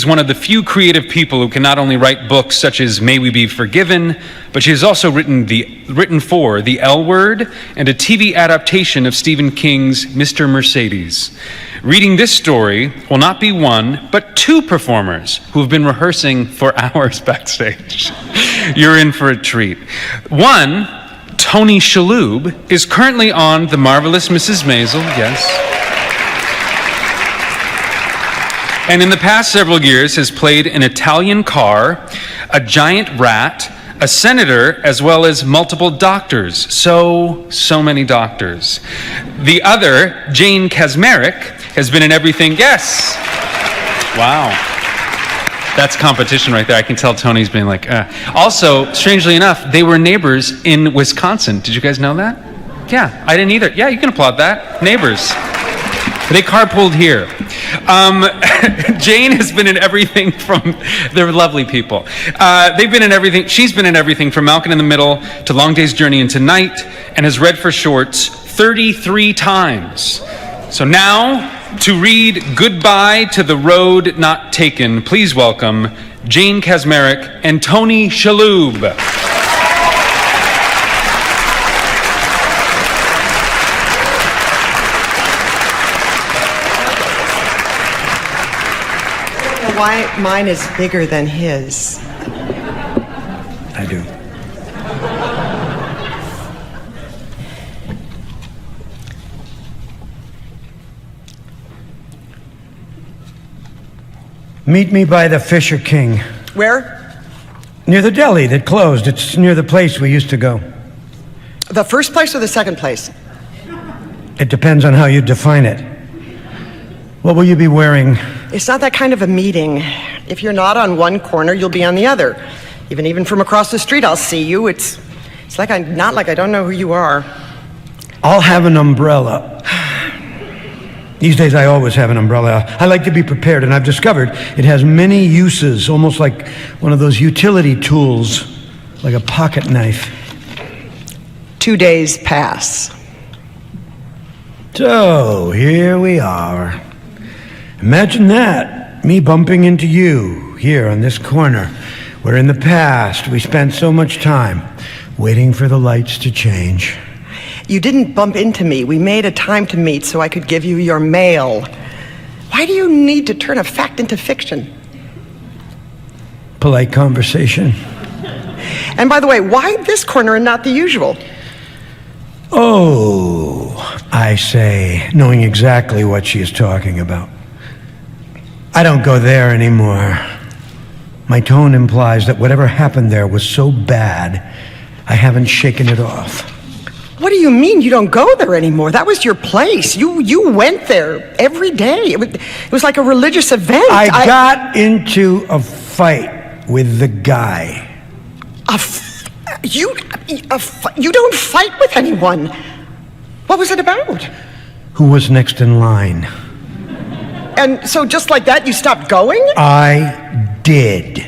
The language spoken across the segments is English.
is one of the few creative people who can not only write books such as May We Be Forgiven, but she has also written for The L Word and a TV adaptation of Stephen King's Mr. Mercedes. Reading this story will not be one, but two performers who have been rehearsing for hours backstage. You're in for a treat. One, Tony Shalhoub, is currently on The Marvelous Mrs. Maisel, yes. And in the past several years has played an Italian car, a giant rat, a senator, as well as multiple doctors. So many doctors. The other, Jane Kaczmarek, has been in everything. Yes! Wow. That's competition right there. I can tell Tony's been like, Also, strangely enough, they were neighbors in Wisconsin. Did you guys know that? Yeah, I didn't either. Yeah, you can applaud that. Neighbors. They carpooled here. Jane has been in everything from, they're lovely people. They've been in everything, she's been in everything from Malcolm in the Middle to Long Day's Journey into Night, and has read for shorts 33 times. So now, to read Goodbye to the Road Not Taken, please welcome Jane Kaczmarek and Tony Shalhoub. Why mine is bigger than his. I do. Meet me by the Fisher King. Where? Near the deli that closed. It's near the place we used to go. The first place or the second place? It depends on how you define it. What will you be wearing? It's not that kind of a meeting. If you're not on one corner, you'll be on the other. Even from across the street, I'll see you. It's like not like I don't know who you are. I'll have an umbrella. These days I always have an umbrella. I like to be prepared, and I've discovered it has many uses, almost like one of those utility tools, like a pocket knife. 2 days pass. So, here we are. Imagine that, me bumping into you here on this corner, where in the past we spent so much time waiting for the lights to change. You didn't bump into me. We made a time to meet so I could give you your mail. Why do you need to turn a fact into fiction? Polite conversation. And by the way, why this corner and not the usual? Oh, I say, knowing exactly what she is talking about. I don't go there anymore. My tone implies that whatever happened there was so bad, I haven't shaken it off. What do you mean you don't go there anymore? That was your place. You went there every day. It was like a religious event. I got into a fight with the guy. You don't fight with anyone. What was it about? Who was next in line? And so just like that, you stopped going? I did.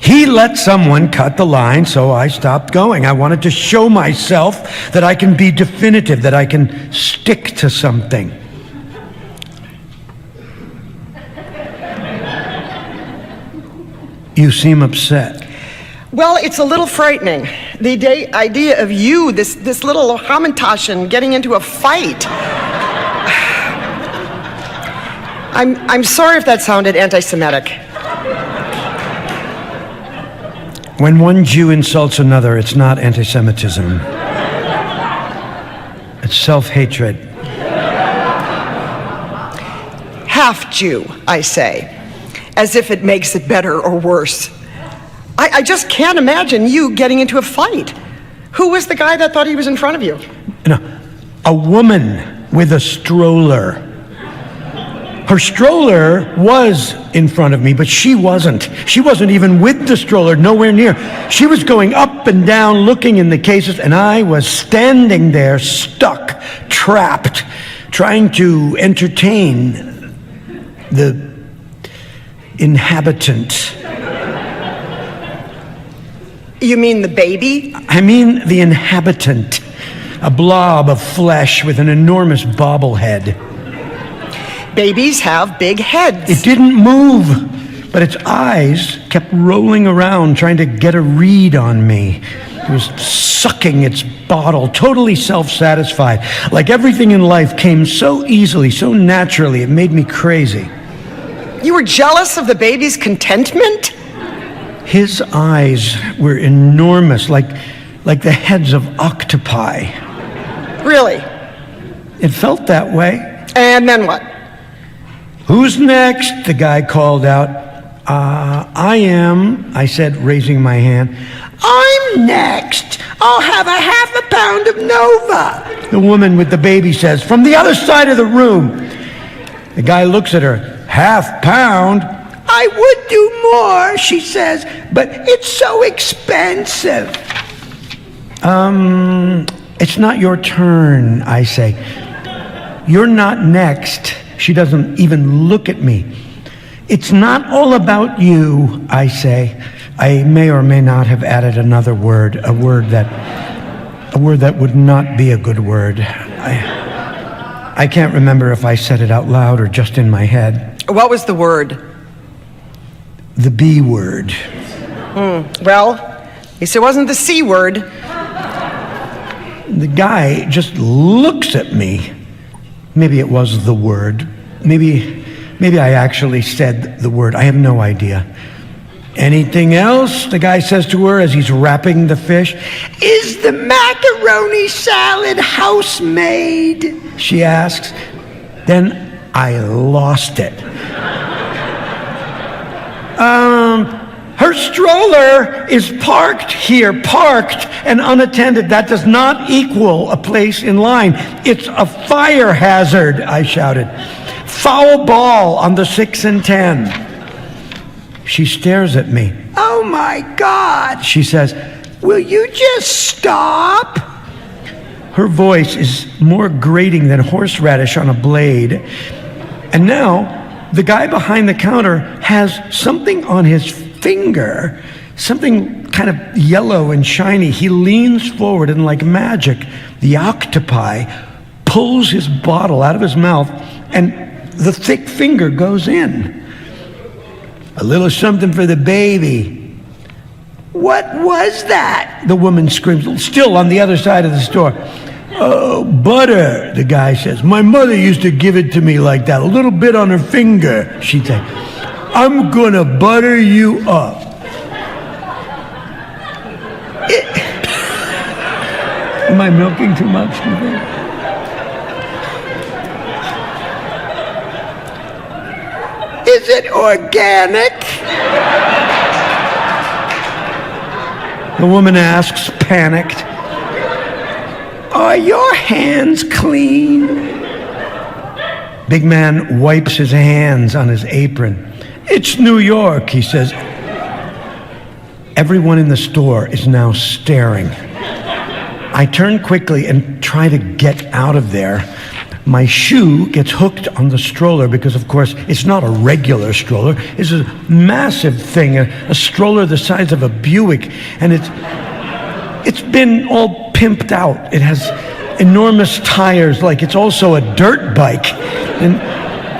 He let someone cut the line, so I stopped going. I wanted to show myself that I can be definitive, that I can stick to something. You seem upset. Well, it's a little frightening. The idea of you, this little Hamantaschen, getting into a fight. I'm sorry if that sounded anti-Semitic. When one Jew insults another, it's not anti-Semitism. It's self-hatred. Half Jew, I say, as if it makes it better or worse. I just can't imagine you getting into a fight. Who was the guy that thought he was in front of you? No, a woman with a stroller. Her stroller was in front of me, but she wasn't. She wasn't even with the stroller, nowhere near. She was going up and down, looking in the cases, and I was standing there, stuck, trapped, trying to entertain the inhabitant. You mean the baby? I mean the inhabitant. A blob of flesh with an enormous bobblehead. Babies have big heads. It didn't move, but its eyes kept rolling around trying to get a read on me. It was sucking its bottle, totally self-satisfied. Like everything in life came so easily, so naturally, it made me crazy. You were jealous of the baby's contentment? His eyes were enormous, like the heads of octopi. Really? It felt that way. And then what? Who's next? The guy called out. I am, I said, raising my hand. I'm next. I'll have a half a pound of Nova. The woman with the baby says, from the other side of the room. The guy looks at her. Half pound? I would do more, she says, but it's so expensive. It's not your turn, I say. You're not next. She doesn't even look at me. It's not all about you, I say. I may or may not have added another word, a word that would not be a good word. I can't remember if I said it out loud or just in my head. What was the word? The B word. Well, at least it wasn't the C word. The guy just looks at me. Maybe it was the word. Maybe I actually said the word. I have no idea. Anything else? The guy says to her as he's wrapping the fish. Is the macaroni salad house-made? She asks. Then I lost it. Her stroller is parked here, parked and unattended. That does not equal a place in line. It's a fire hazard, I shouted. Foul ball on the 6 and 10. She stares at me. Oh my God, she says. Will you just stop? Her voice is more grating than horseradish on a blade. And now, the guy behind the counter has something on his finger, something kind of yellow and shiny. He leans forward and like magic, the octopi pulls his bottle out of his mouth and the thick finger goes in. A little something for the baby. What was that? The woman screams, still on the other side of the store. Oh, butter, the guy says. My mother used to give it to me like that, a little bit on her finger, she'd say. I'm gonna butter you up. Am I milking too much, do you think? Is it organic? The woman asks, panicked. Are your hands clean? Big man wipes his hands on his apron. It's New York, he says. Everyone in the store is now staring. I turn quickly and try to get out of there. My shoe gets hooked on the stroller because, of course, it's not a regular stroller. It's a massive thing, a stroller the size of a Buick, and it's been all pimped out. It has enormous tires, like it's also a dirt bike. And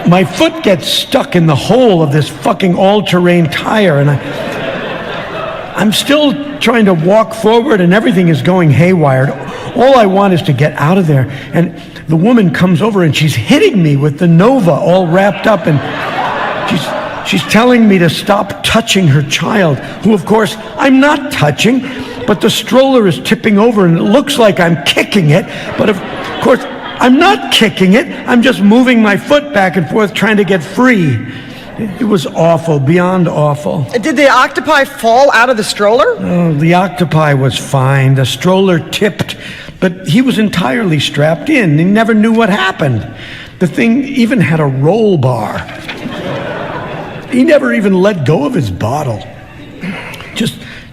my foot gets stuck in the hole of this fucking all-terrain tire, and I'm still trying to walk forward, and everything is going haywire. All I want is to get out of there. And the woman comes over, and she's hitting me with the Nova all wrapped up, and she's telling me to stop touching her child, who, of course, I'm not touching, but the stroller is tipping over, and it looks like I'm kicking it, but of course, I'm not kicking it. I'm just moving my foot back and forth trying to get free. It was awful, beyond awful. Did the octopi fall out of the stroller? Oh, the octopi was fine. The stroller tipped, but he was entirely strapped in. He never knew what happened. The thing even had a roll bar. He never even let go of his bottle.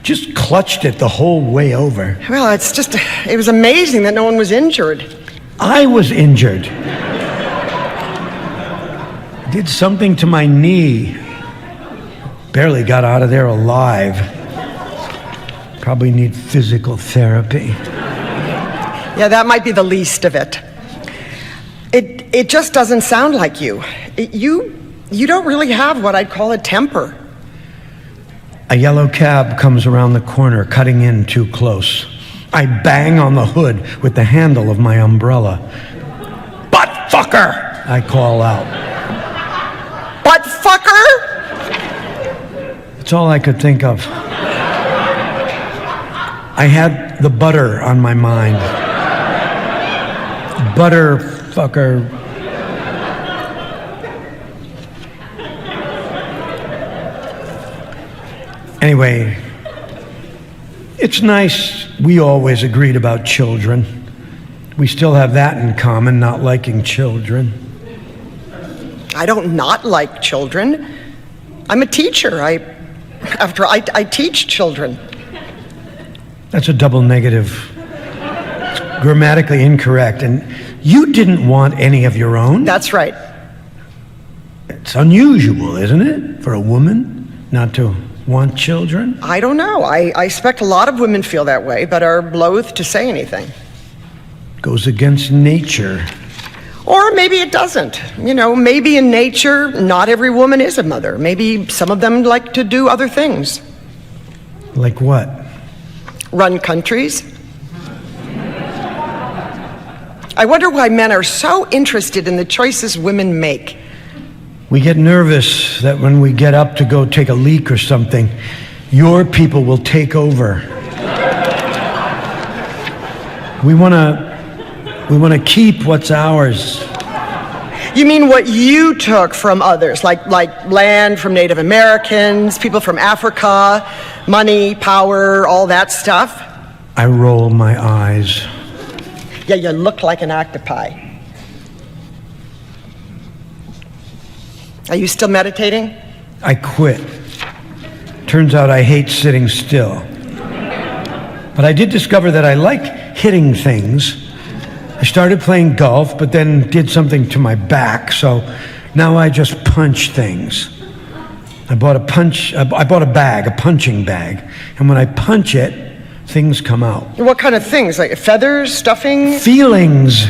Just clutched it the whole way over. Well, it was amazing that no one was injured. I was injured. Did something to my knee. Barely got out of there alive. Probably need physical therapy. Yeah, that might be the least of it. It just doesn't sound like you. You don't really have what I'd call a temper. A yellow cab comes around the corner, cutting in too close. I bang on the hood with the handle of my umbrella. "Butt fucker!" I call out. Butt fucker? That's all I could think of. I had the butter on my mind. Butter fucker. Anyway, it's nice we always agreed about children. We still have that in common, not liking children. I don't not like children. I'm a teacher. I teach children. That's a double negative. It's grammatically incorrect. And you didn't want any of your own? That's right. It's unusual, isn't it, for a woman not to want children? I don't know. I expect a lot of women feel that way, but are loath to say anything. Goes against nature. Or maybe it doesn't. You know, maybe in nature, not every woman is a mother. Maybe some of them like to do other things. Like what? Run countries. I wonder why men are so interested in the choices women make. We get nervous that when we get up to go take a leak or something, your people will take over. We want to keep what's ours. You mean what you took from others, like land from Native Americans, people from Africa, money, power, all that stuff? I roll my eyes. Yeah, you look like an octopi. Are you still meditating? I quit. Turns out I hate sitting still. But I did discover that I like hitting things. I started playing golf, but then did something to my back, so now I just punch things. I bought a bag, a punching bag, and when I punch it, things come out. What kind of things? Like feathers, stuffing? Feelings.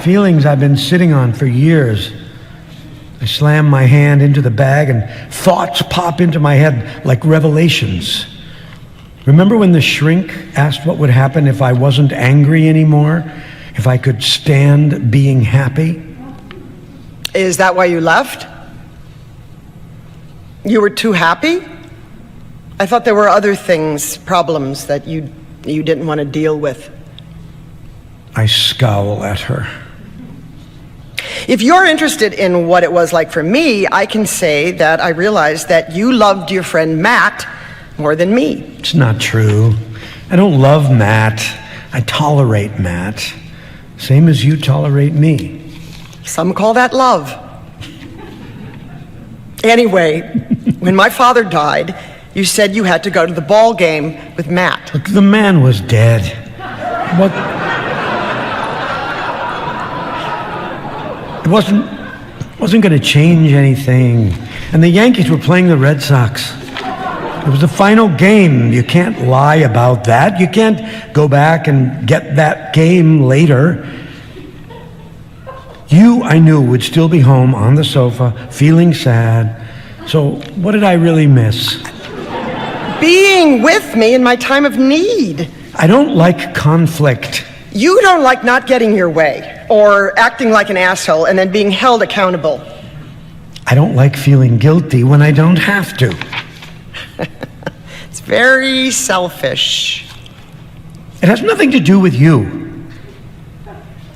Feelings I've been sitting on for years. I slam my hand into the bag and thoughts pop into my head like revelations. Remember when the shrink asked what would happen if I wasn't angry anymore? If I could stand being happy? Is that why you left? You were too happy? I thought there were other things, problems that you didn't want to deal with. I scowl at her. If you're interested in what it was like for me, I can say that I realized that you loved your friend Matt more than me. It's not true. I don't love Matt. I tolerate Matt. Same as you tolerate me. Some call that love. Anyway, when my father died, you said you had to go to the ball game with Matt. Look, the man was dead. What? It wasn't going to change anything. And the Yankees were playing the Red Sox. It was the final game. You can't lie about that. You can't go back and get that game later. You, I knew, would still be home on the sofa, feeling sad. So what did I really miss? Being with me in my time of need. I don't like conflict. You don't like not getting your way, or acting like an asshole and then being held accountable. I don't like feeling guilty when I don't have to. It's very selfish. It has nothing to do with you.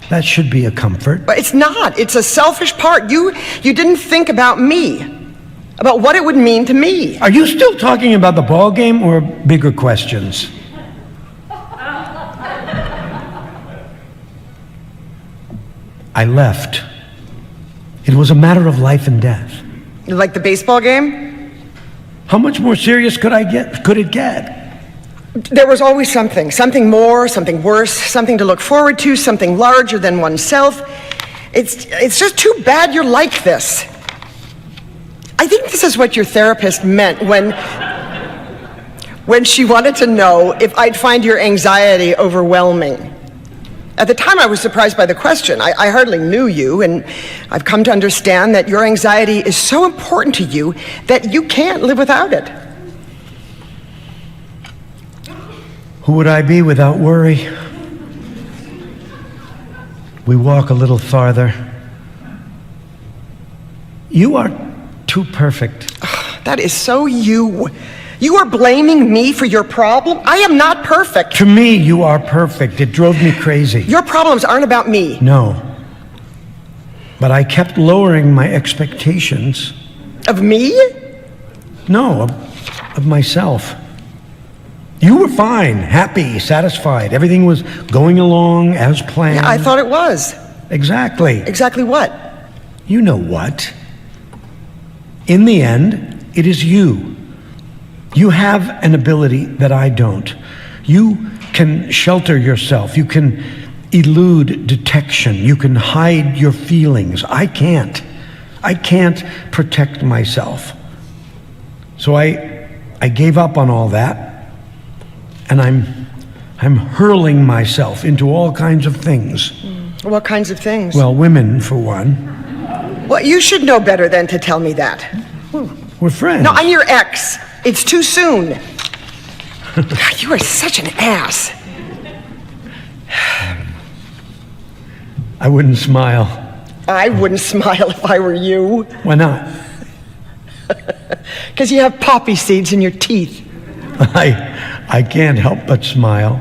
That should be a comfort. But it's not. It's a selfish part. You didn't think about me, about what it would mean to me. Are you still talking about the ball game or bigger questions? I left. It was a matter of life and death. Like the baseball game? How much more serious could it get? There was always something more, something worse, something to look forward to, something larger than oneself. It's just too bad you're like this. I think this is what your therapist meant when she wanted to know if I'd find your anxiety overwhelming. At the time, I was surprised by the question. I hardly knew you, and I've come to understand that your anxiety is so important to you that you can't live without it. Who would I be without worry? We walk a little farther. You are too perfect. That is so you. You are blaming me for your problem? I am not perfect. To me, you are perfect. It drove me crazy. Your problems aren't about me. No. But I kept lowering my expectations. Of me? No, of myself. You were fine, happy, satisfied. Everything was going along as planned. Yeah, I thought it was. Exactly. Exactly what? You know what? In the end, it is you. You have an ability that I don't. You can shelter yourself. You can elude detection. You can hide your feelings. I can't. I can't protect myself. So I gave up on all that, and I'm hurling myself into all kinds of things. What kinds of things? Well, women, for one. Well, you should know better than to tell me that. We're friends. No, I'm your ex. It's too soon. God, you are such an ass. I wouldn't smile. I wouldn't smile if I were you. Why not? Because you have poppy seeds in your teeth. I can't help but smile.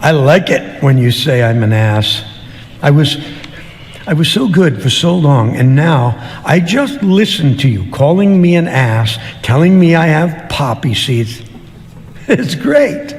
I like it when you say I'm an ass. I was so good for so long, and now I just listen to you calling me an ass, telling me I have poppy seeds. It's great.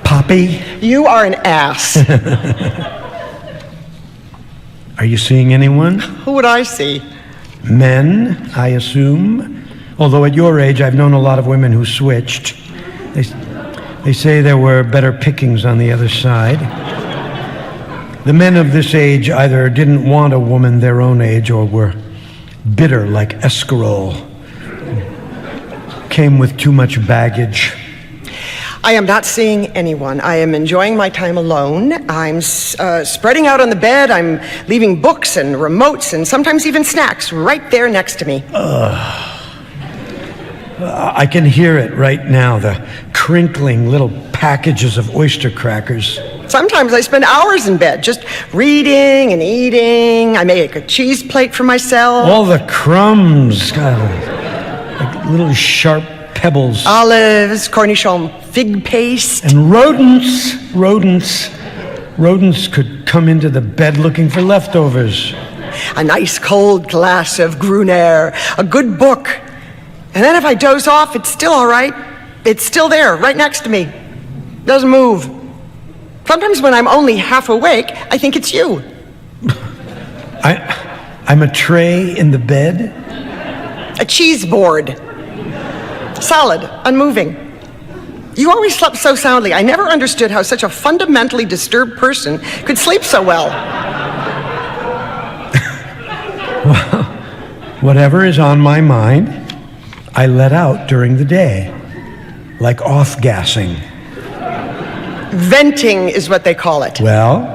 Poppy? You are an ass. Are you seeing anyone? Who would I see? Men, I assume. Although at your age, I've known a lot of women who switched. They say there were better pickings on the other side. The men of this age either didn't want a woman their own age or were bitter like escarole. Came with too much baggage. I am not seeing anyone. I am enjoying my time alone. I'm spreading out on the bed. I'm leaving books and remotes and sometimes even snacks right there next to me. I can hear it right now, the crinkling little packages of oyster crackers. Sometimes I spend hours in bed just reading and eating. I make a cheese plate for myself. All the crumbs, God, like little sharp pebbles. Olives, cornichon fig paste. And rodents could come into the bed looking for leftovers. A nice cold glass of Gruner, a good book. And then if I doze off, it's still all right. It's still there, right next to me. Doesn't move. Sometimes when I'm only half awake, I think it's you. I'm a tray in the bed? A cheese board. Solid, unmoving. You always slept so soundly. I never understood how such a fundamentally disturbed person could sleep so well. Well, whatever is on my mind, I let out during the day, like off-gassing. Venting is what they call it. Well,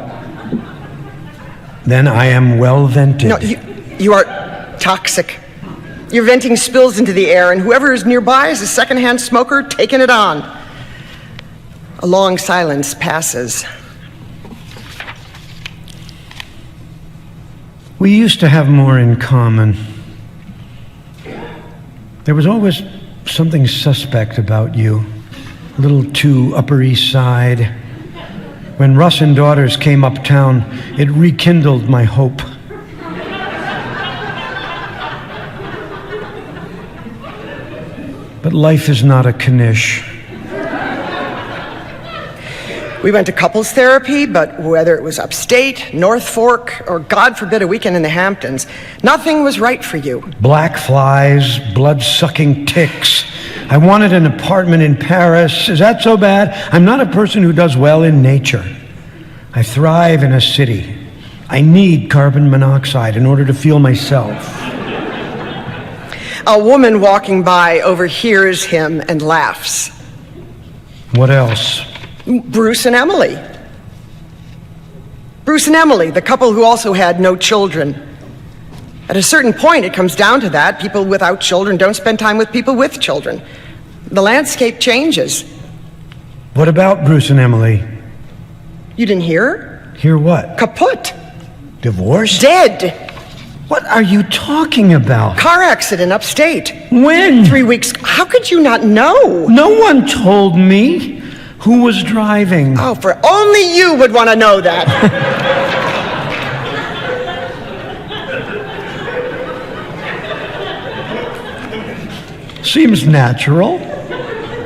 then I am well vented. No, you are toxic. You're venting spills into the air, and whoever is nearby is a secondhand smoker taking it on. A long silence passes. We used to have more in common. There was always something suspect about you, a little too Upper East Side. When Russ and Daughters came uptown, it rekindled my hope. But life is not a Knish. We went to couples therapy, but whether it was upstate, North Fork, or God forbid a weekend in the Hamptons, nothing was right for you. Black flies, blood-sucking ticks. I wanted an apartment in Paris. Is that so bad? I'm not a person who does well in nature. I thrive in a city. I need carbon monoxide in order to feel myself. A woman walking by overhears him and laughs. What else? Bruce and Emily. Bruce and Emily, the couple who also had no children. At a certain point, it comes down to that. People without children don't spend time with people with children. The landscape changes. What about Bruce and Emily? You didn't hear? Hear what? Kaput. Divorced? Dead. What are you talking about? Car accident upstate. When? 3 weeks. How could you not know? No one told me. Who was driving? Oh, for only you would want to know that. Seems natural.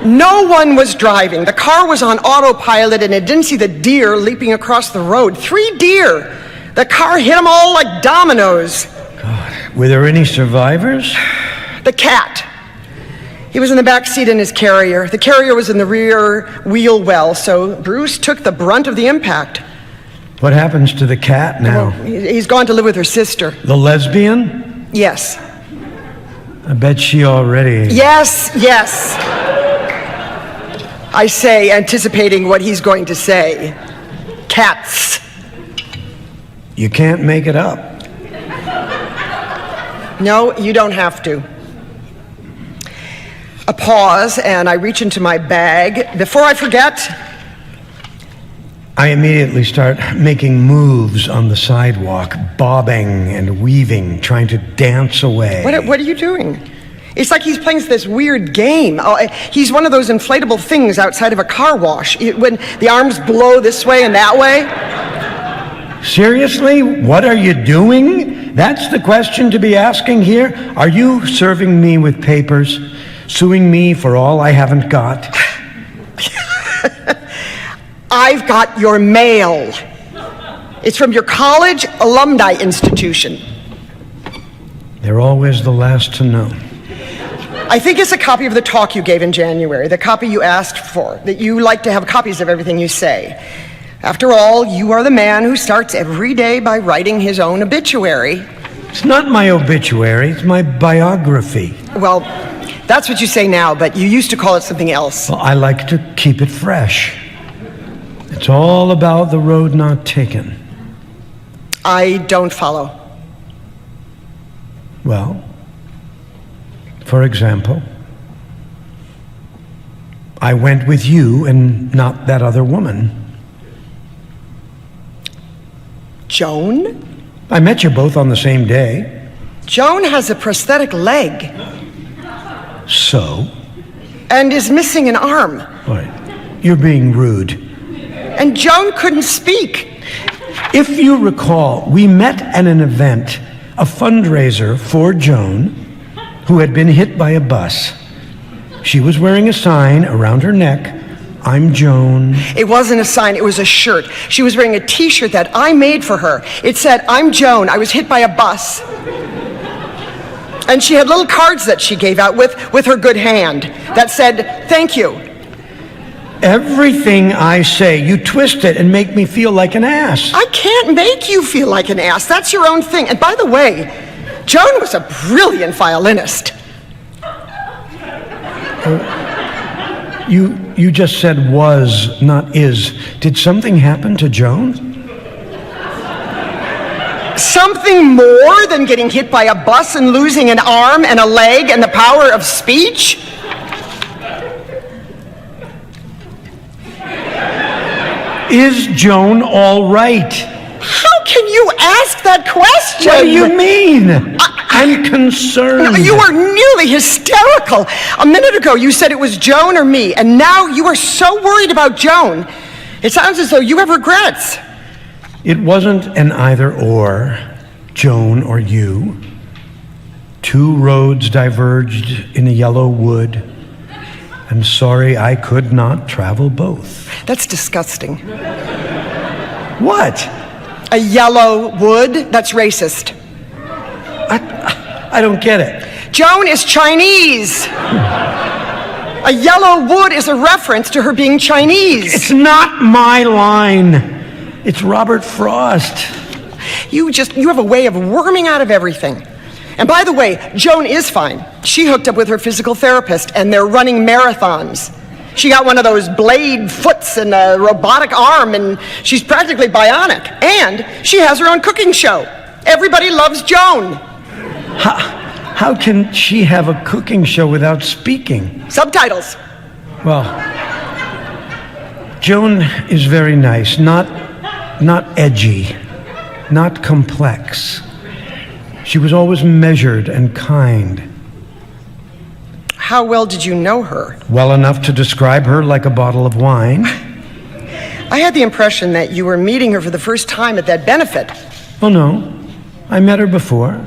No one was driving. The car was on autopilot and it didn't see the deer leaping across the road. 3 deer. The car hit them all like dominoes. God, were there any survivors? The cat. He was in the back seat in his Carrier. The Carrier was in the rear wheel well, so Bruce took the brunt of the impact. What happens to the cat now? Well, he's gone to live with her sister. The lesbian? Yes. I bet she already... Yes, yes. I say, anticipating what he's going to say. Cats. You can't make it up. No, you don't have to. A pause, and I reach into my bag. Before I forget, I immediately start making moves on the sidewalk, bobbing and weaving, trying to dance away. what are you doing? It's like he's playing this weird game. He's one of those inflatable things outside of a car wash, when the arms blow this way and that way. Seriously? What are you doing? That's the question to be asking here. Are you serving me with papers? Suing me for all I haven't got? I've got your mail. It's from your college alumni institution. They're always the last to know. I think it's a copy of the talk you gave in January, the copy you asked for, that you like to have copies of everything you say. After all, you are the man who starts every day by writing his own obituary. It's not my obituary, it's my biography. Well, that's what you say now, but you used to call it something else. Well, I like to keep it fresh. It's all about the road not taken. I don't follow. Well, for example, I went with you and not that other woman. Joan? I met you both on the same day. Joan has a prosthetic leg. So? And is missing an arm. What? You're being rude. And Joan couldn't speak. If you recall, we met at an event, a fundraiser for Joan, who had been hit by a bus. She was wearing a sign around her neck, "I'm Joan." It wasn't a sign, it was a shirt. She was wearing a t-shirt that I made for her. It said, "I'm Joan, I was hit by a bus." And she had little cards that she gave out with her good hand that said, "Thank you." Everything I say, you twist it and make me feel like an ass. I can't make you feel like an ass. That's your own thing. And by the way, Joan was a brilliant violinist. You just said was, not is. Did something happen to Joan? Something more than getting hit by a bus and losing an arm and a leg and the power of speech? Is Joan all right? How can you ask that question? What do you mean? I'm concerned. You are nearly hysterical. A minute ago you said it was Joan or me, and now you are so worried about Joan. It sounds as though you have regrets. It wasn't an either or, Joan or you. Two roads diverged in a yellow wood. I'm sorry I could not travel both. That's disgusting. What? A yellow wood? That's racist. I don't get it. Joan is Chinese. A yellow wood is a reference to her being Chinese. It's not my line. It's Robert Frost. You have a way of worming out of everything. And by the way, Joan is fine. She hooked up with her physical therapist, and they're running marathons. She got one of those blade foots and a robotic arm, and she's practically bionic. And she has her own cooking show. Everybody loves Joan. How can she have a cooking show without speaking? Subtitles. Well, Joan is very nice, not edgy, not complex. She was always measured and kind. How well did you know her? Well enough to describe her like a bottle of wine. I had the impression that you were meeting her for the first time at that benefit. Oh, no. I met her before.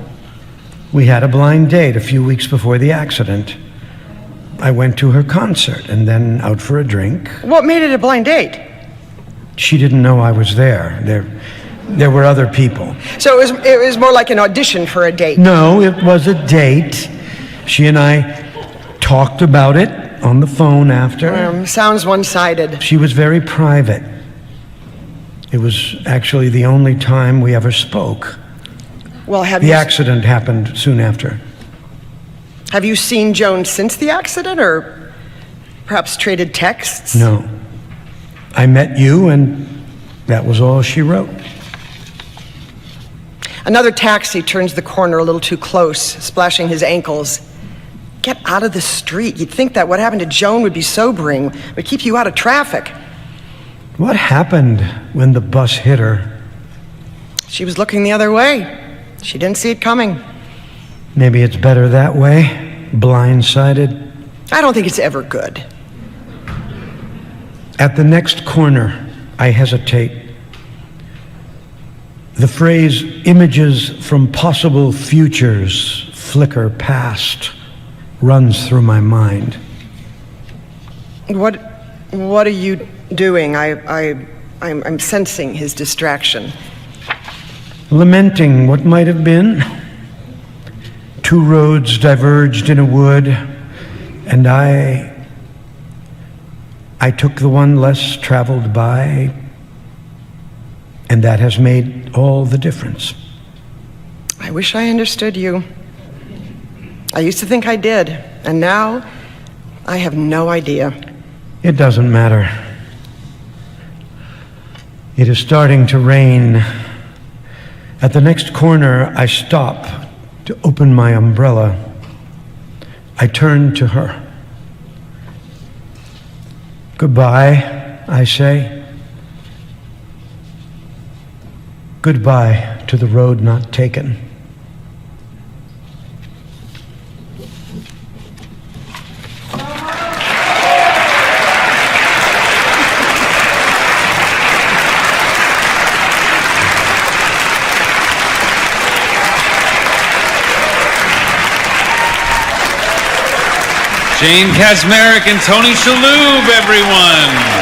We had a blind date a few weeks before the accident. I went to her concert and then out for a drink. What made it a blind date? She didn't know I was there. There were other people. So it was more like an audition for a date. No, it was a date. She and I talked about it on the phone after. Sounds one-sided. She was very private. It was actually the only time we ever spoke. Well, The accident happened soon after. Have you seen Joan since the accident, or perhaps traded texts? No. I met you, and that was all she wrote. Another taxi turns the corner a little too close, splashing his ankles. Get out of the street. You'd think that what happened to Joan would be sobering, would keep you out of traffic. What happened when the bus hit her? She was looking the other way. She didn't see it coming. Maybe it's better that way, blindsided. I don't think it's ever good. At the next corner, I hesitate. The phrase "images from possible futures flicker past" runs through my mind. What are you doing? I'm sensing his distraction. Lamenting what might have been. Two roads diverged in a wood, and I took the one less traveled by, and that has made all the difference. I wish I understood you. I used to think I did, and now I have no idea. It doesn't matter. It is starting to rain. At the next corner, I stop to open my umbrella. I turn to her. Goodbye, I say. Goodbye to the road not taken. Jane Kaczmarek and Tony Shalhoub, everyone.